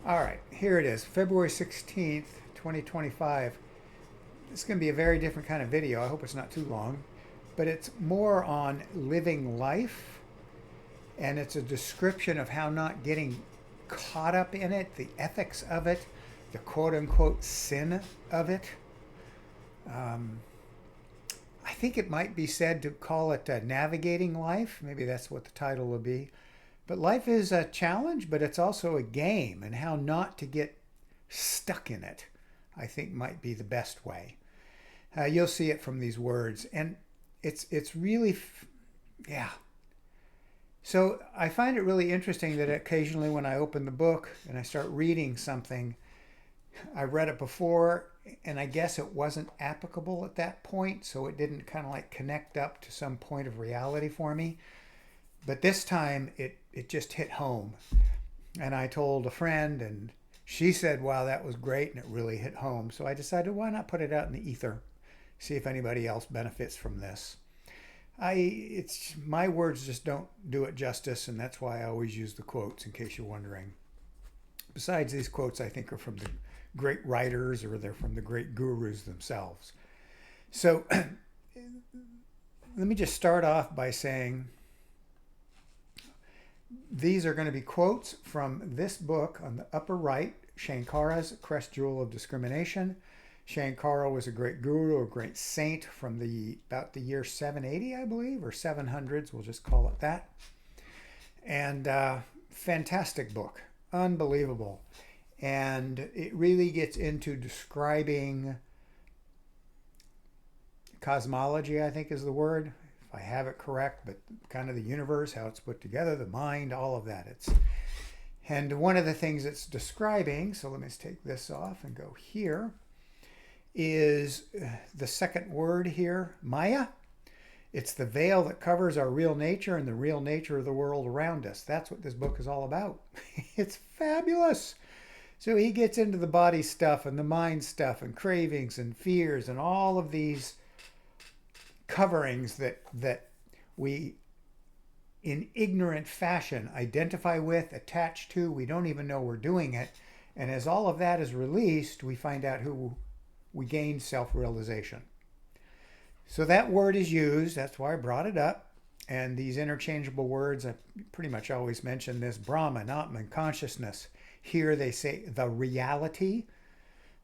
All right, here it is, February 16th, 2025. It's going to be a very different kind of video. I hope it's not too long, but it's more on living life, and it's a description of how not getting caught up in it, the ethics of it, the quote unquote sin of it. Um, I think it might be said to call it navigating life. Maybe that's what the title will be. But life is a challenge, but it's also a game, and how not to get stuck in it, I think, might be the best way. You'll see it from these words, and it's really, yeah. So I find it really interesting that occasionally when I open the book and I start reading something, I read it before, and I guess it wasn't applicable at that point, so it didn't kind of like connect up to some point of reality for me. But this time it just hit home. And I told a friend, and she said, wow, that was great, and it really hit home. So I decided, why not put it out in the ether? See if anybody else benefits from this. It's my words just don't do it justice, and that's why I always use the quotes in case you're wondering. Besides, these quotes I think are from the great writers, or they're from the great gurus themselves. So let me just start off by saying these are going to be quotes from this book on the upper right, Shankara's Crest Jewel of Discrimination. Shankara was a great guru, a great saint from about the year 780, I believe, or 700s. We'll just call it that. And fantastic book, unbelievable. And it really gets into describing cosmology, I think is the word, if I have it correct, but kind of the universe, how it's put together, the mind, all of that. And one of the things it's describing, so let me just take this off and go here, is the second word here, Maya. It's the veil that covers our real nature and the real nature of the world around us. That's what this book is all about. It's fabulous. So he gets into the body stuff and the mind stuff and cravings and fears and all of these coverings that we in ignorant fashion identify with, attach to. We don't even know we're doing it. And as all of that is released, we find out who we gain self-realization. So that word is used. That's why I brought it up. And these interchangeable words, I pretty much always mention this: Brahman, Atman, consciousness. Here they say the reality,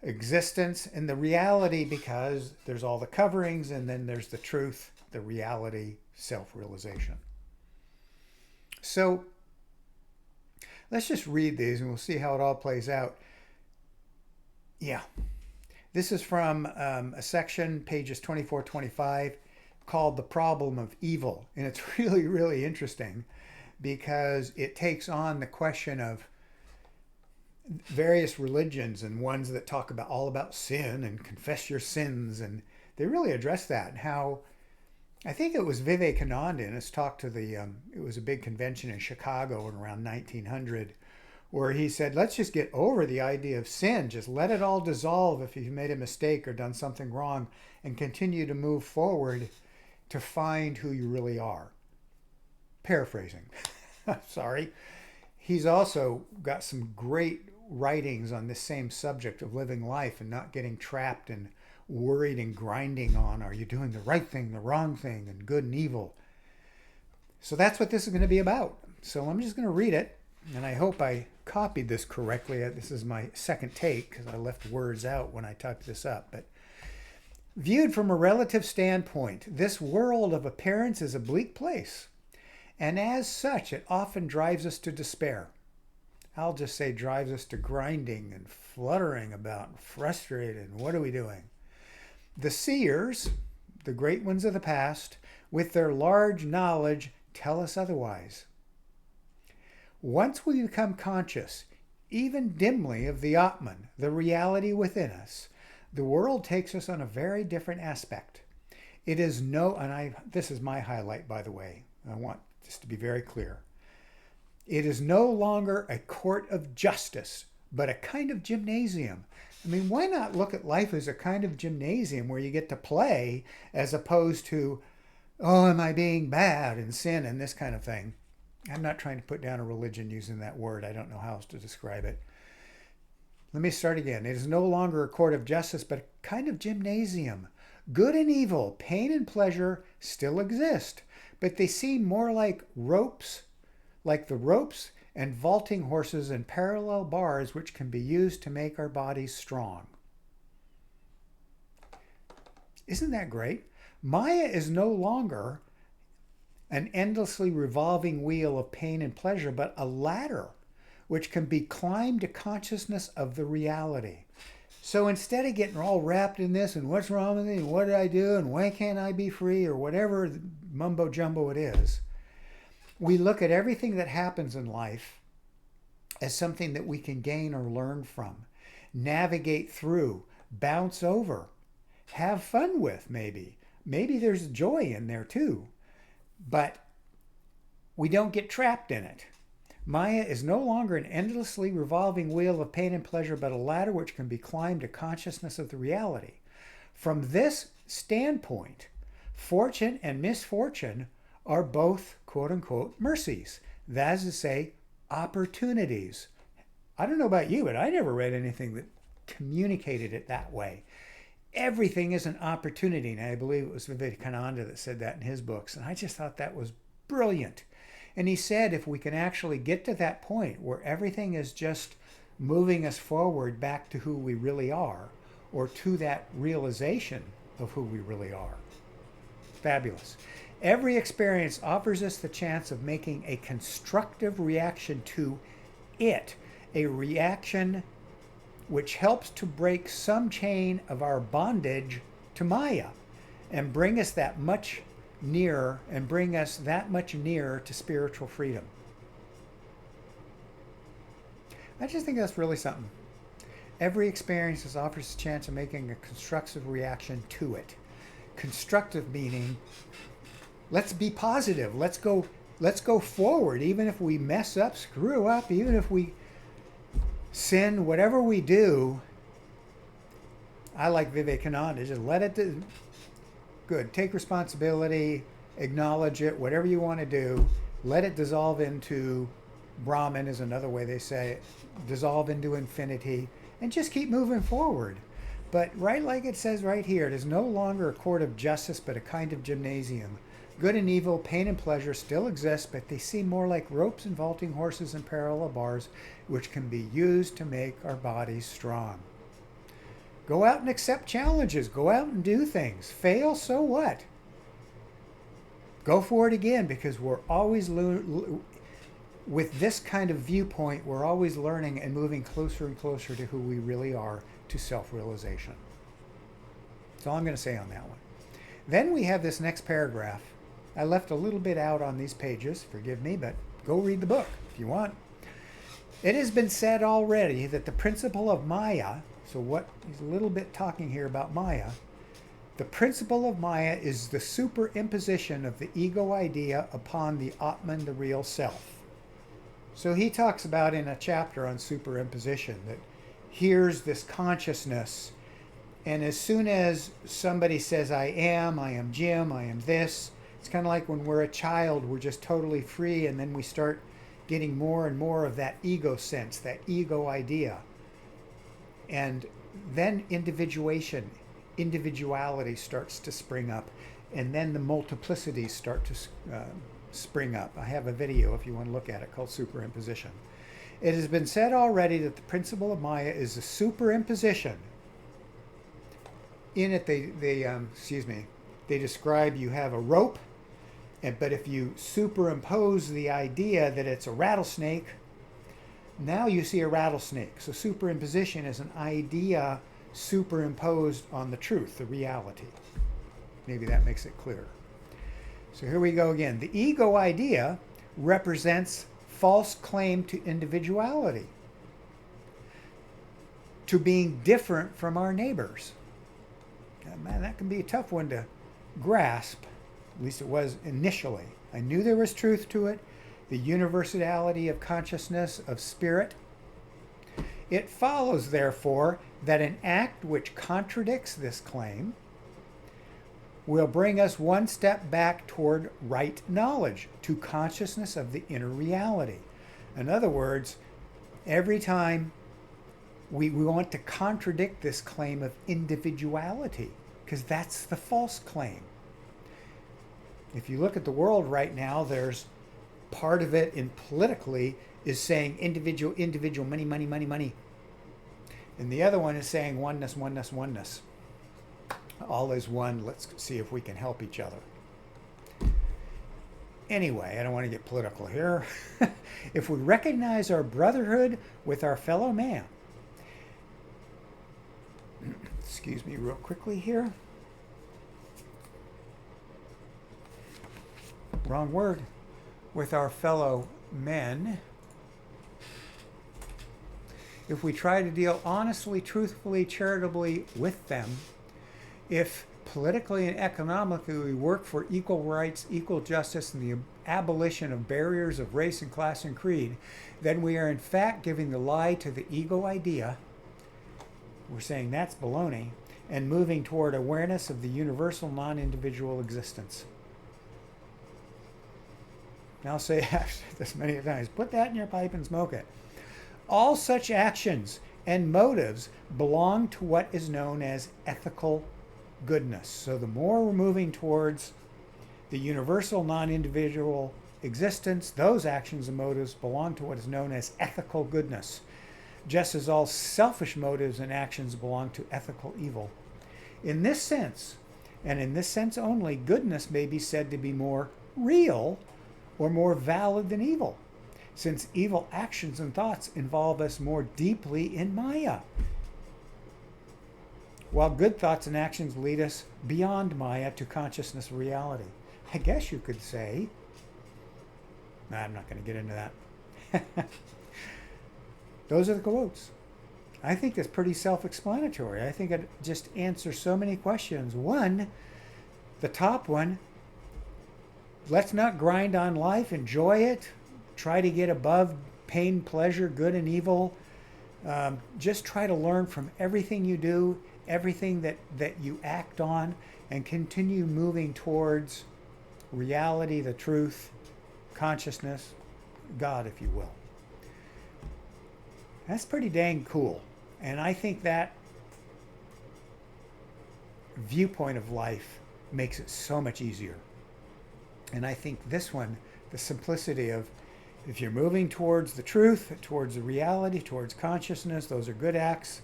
existence, and the reality because there's all the coverings, and then there's the truth, the reality, self-realization. So let's just read these and we'll see how it all plays out. Yeah. This is from a section, pages 24, 25, called The Problem of Evil. And it's really, really interesting because it takes on the question of various religions and ones that talk about all about sin and confess your sins. And they really address that, and how I think it was Vivekananda, and it's talked to it was a big convention in Chicago in around 1900, where he said, let's just get over the idea of sin. Just let it all dissolve if you've made a mistake or done something wrong, and continue to move forward to find who you really are. Paraphrasing. Sorry. He's also got some great writings on this same subject of living life and not getting trapped and worried and grinding on, are you doing the right thing, the wrong thing, and good and evil. So that's what this is going to be about. So I'm just going to read it, and I hope I copied this correctly. This is my second take because I left words out when I typed this up. But viewed from a relative standpoint, this world of appearance is a bleak place, and as such it often drives us to despair. I'll just say drives us to grinding and fluttering about and frustrated. And what are we doing? The seers, the great ones of the past, with their large knowledge, tell us otherwise. Once we become conscious, even dimly, of the Atman, the reality within us, the world takes us on a very different aspect. It is this is my highlight, by the way. I want this to be very clear. It is no longer a court of justice, but a kind of gymnasium. I mean, why not look at life as a kind of gymnasium where you get to play, as opposed to, oh, am I being bad and sin and this kind of thing? I'm not trying to put down a religion using that word. I don't know how else to describe it. Let me start again. It is no longer a court of justice, but a kind of gymnasium. Good and evil, pain and pleasure still exist, but they seem more like the ropes and vaulting horses and parallel bars which can be used to make our bodies strong. Isn't that great? Maya is no longer an endlessly revolving wheel of pain and pleasure, but a ladder which can be climbed to consciousness of the reality. So instead of getting all wrapped in this and what's wrong with me and what did I do and why can't I be free or whatever mumbo jumbo it is, we look at everything that happens in life as something that we can gain or learn from, navigate through, bounce over, have fun with maybe. Maybe there's joy in there too, but we don't get trapped in it. Maya is no longer an endlessly revolving wheel of pain and pleasure, but a ladder which can be climbed to consciousness of the reality. From this standpoint, fortune and misfortune are both quote unquote mercies. That is to say, opportunities. I don't know about you, but I never read anything that communicated it that way. Everything is an opportunity. And I believe it was Vivekananda that said that in his books. And I just thought that was brilliant. And he said if we can actually get to that point where everything is just moving us forward back to who we really are, or to that realization of who we really are. Fabulous. Every experience offers us the chance of making a constructive reaction to it, a reaction which helps to break some chain of our bondage to Maya and bring us that much nearer to spiritual freedom. I just think that's really something. Every experience offers a chance of making a constructive reaction to it. Constructive meaning, let's be positive. Let's go forward. Even if we mess up, screw up, even if we sin, whatever we do, I like Vivekananda, just let it do. Good. Take responsibility, acknowledge it, whatever you want to do. Let it dissolve into Brahman is another way they say it. Dissolve into infinity and just keep moving forward. But right like it says right here, it is no longer a court of justice, but a kind of gymnasium. Good and evil, pain and pleasure still exist, but they seem more like ropes and vaulting horses and parallel bars, which can be used to make our bodies strong. Go out and accept challenges. Go out and do things. Fail, so what? Go for it again, because we're always, with this kind of viewpoint, we're always learning and moving closer and closer to who we really are, to self-realization. That's all I'm going to say on that one. Then we have this next paragraph. I left a little bit out on these pages, forgive me, but go read the book if you want. It has been said already that the principle of Maya, so what he's a little bit talking here about Maya, the principle of Maya is the superimposition of the ego idea upon the Atman, the real self. So he talks about in a chapter on superimposition that here's this consciousness, and as soon as somebody says I am Jim, I am this, it's kind of like when we're a child, we're just totally free, and then we start getting more and more of that ego sense, that ego idea. And then individuality starts to spring up, and then the multiplicities start to spring up. I have a video if you want to look at it called Superimposition. It has been said already that the principle of Maya is a superimposition. In it, they describe you have a rope, but if you superimpose the idea that it's a rattlesnake, now you see a rattlesnake. So superimposition is an idea superimposed on the truth, the reality. Maybe that makes it clearer. So here we go again. The ego idea represents false claim to individuality, to being different from our neighbors. Man, that can be a tough one to grasp. At least it was initially. I knew there was truth to it, the universality of consciousness, of spirit. It follows, therefore, that an act which contradicts this claim will bring us one step back toward right knowledge, to consciousness of the inner reality. In other words, every time We want to contradict this claim of individuality because that's the false claim. If you look at the world right now, there's part of it in politically is saying individual, individual, money, money, money, money. And the other one is saying oneness, oneness, oneness. All is one. Let's see if we can help each other. Anyway, I don't want to get political here. If we recognize our brotherhood with our fellow man, excuse me real quickly here. Wrong word. With our fellow men, if we try to deal honestly, truthfully, charitably with them, if politically and economically we work for equal rights, equal justice, and the abolition of barriers of race and class and creed, then we are in fact giving the lie to the ego idea. We're saying that's baloney, and moving toward awareness of the universal non-individual existence. And I'll say this many times, put that in your pipe and smoke it. All such actions and motives belong to what is known as ethical goodness. So the more we're moving towards the universal non-individual existence, those actions and motives belong to what is known as ethical goodness, just as all selfish motives and actions belong to ethical evil. In this sense, and in this sense only, goodness may be said to be more real or more valid than evil, since evil actions and thoughts involve us more deeply in Maya, while good thoughts and actions lead us beyond Maya to consciousness reality. I guess you could say, I'm not going to get into that. Those are the quotes. I think that's pretty self-explanatory. I think it just answers so many questions. One, the top one, let's not grind on life, enjoy it, try to get above pain, pleasure, good and evil. Just try to learn from everything you do, everything that you act on, and continue moving towards reality, the truth, consciousness, God, if you will. That's pretty dang cool. And I think that viewpoint of life makes it so much easier. And I think this one, the simplicity of if you're moving towards the truth, towards the reality, towards consciousness, those are good acts.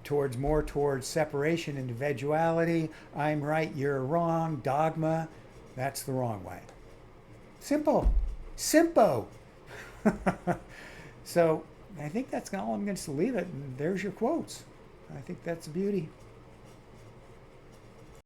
Towards separation, individuality, I'm right, you're wrong, dogma, that's the wrong way. Simple. Simpo. So I think that's all I'm going to leave it. And there's your quotes. I think that's a beauty.